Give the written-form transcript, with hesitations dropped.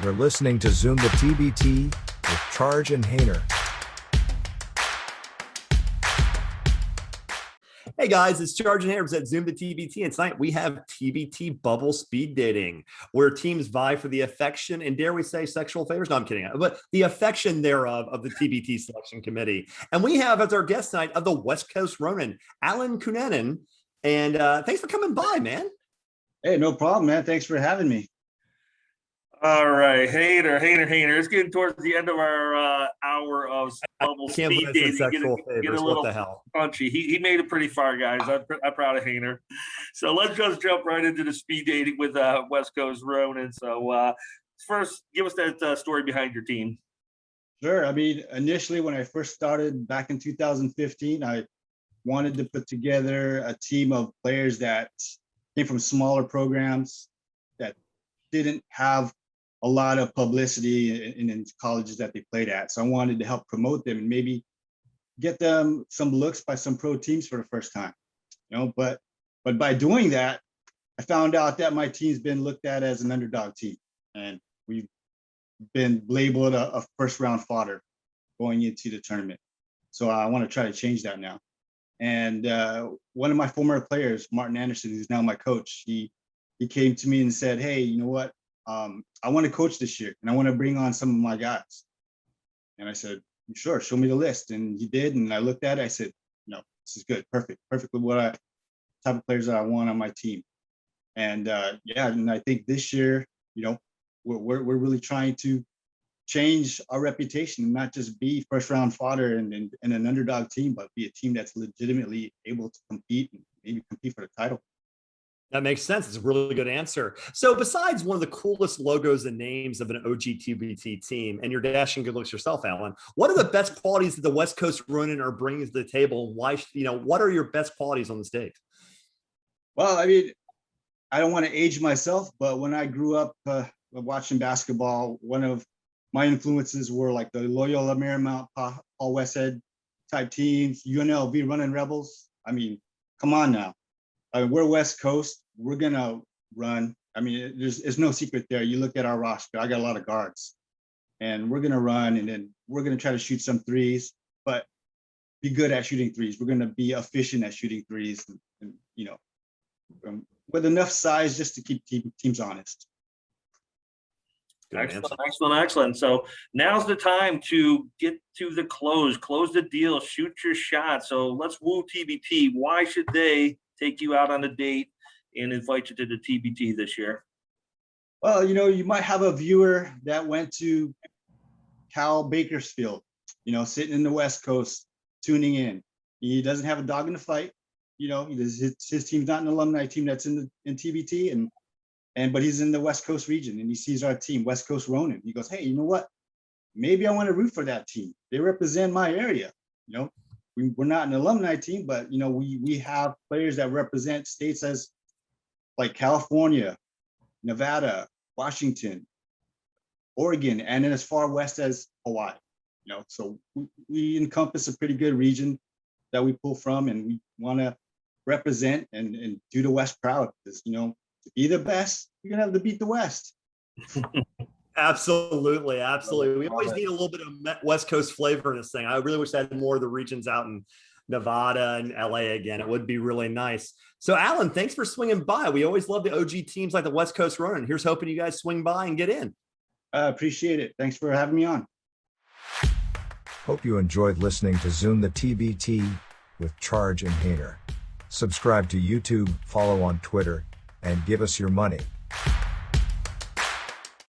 You're listening to Zoom the TBT with Charge and Hayner. Hey guys, it's Charge and Hayner at Zoom the TBT, and tonight we have TBT bubble speed dating, where teams vie for the affection and, dare we say, sexual favors. No, I'm kidding, but the affection thereof of the TBT selection committee. And we have as our guest tonight of the West Coast Ronin, Alan Kunanen. And thanks for coming by, man. Hey, no problem, man. Thanks for having me. All right, Hayner. It's getting towards the end of our hour of bubble speed dating. Get a little punchy. He made it pretty far, guys. I'm proud of Hayner. So let's just jump right into the speed dating with West Coast Ronin. So first, give us that story behind your team. Sure. I mean, initially when I first started back in 2015, I wanted to put together a team of players that came from smaller programs that didn't have a lot of publicity in colleges that they played at. So I wanted to help promote them and maybe get them some looks by some pro teams for the first time, but by doing that, I found out that my team's been looked at as an underdog team, and we've been labeled a first round fodder going into the tournament. So I want to try to change that now. And one of my former players, Martin Anderson, who's now my coach, he came to me and said, hey, you know what? I want to coach this year and I want to bring on some of my guys. And I said, sure, show me the list. And he did. And I looked at it. I said, no, this is good. Perfectly what type of players that I want on my team. And and I think this year, we're really trying to change our reputation and not just be first round fodder and an underdog team, but be a team that's legitimately able to compete and maybe compete for the title. That makes sense. It's a really good answer. So besides one of the coolest logos and names of an OG TBT team, and your dashing good looks yourself, Alan, what are the best qualities that the West Coast Ronin are bringing to the table? And why, what are your best qualities on the stage? Well, I mean, I don't want to age myself, but when I grew up watching basketball, one of my influences were like the Loyola Marymount, Paul Westhead type teams, UNLV Running Rebels. I mean, come on now. We're West Coast. We're gonna run. I mean, there's no secret there. You look at our roster. I got a lot of guards, and we're gonna run, and then we're gonna try to shoot some threes, but be good at shooting threes. We're gonna be efficient at shooting threes, and with enough size just to keep teams honest. Excellent. So now's the time to get to the close the deal, shoot your shot. So let's woo TBT. Why should they take you out on a date and invite you to the TBT this year? Well, you might have a viewer that went to Cal Bakersfield, sitting in the West Coast, tuning in. He doesn't have a dog in the fight. His team's not an alumni team that's in TBT, but he's in the West Coast region, and he sees our team, West Coast Ronin. He goes, hey, you know what? Maybe I want to root for that team. They represent my area. We're not an alumni team, but we have players that represent states as like California, Nevada, Washington, Oregon, and then as far west as Hawaii. So we encompass a pretty good region that we pull from, and we want to represent and do the West proud. Because to be the best, you're gonna have to beat the West. Absolutely. We always need a little bit of West Coast flavor in this thing. I really wish I had more of the regions out in Nevada and LA again. It would be really nice. So Alan, thanks for swinging by. We always love the OG teams like the West Coast Ronin. Here's hoping you guys swing by and get in. I appreciate it. Thanks for having me on. Hope you enjoyed listening to Zoom the TBT with Charge and Hayner. Subscribe to YouTube, follow on Twitter, and give us your money.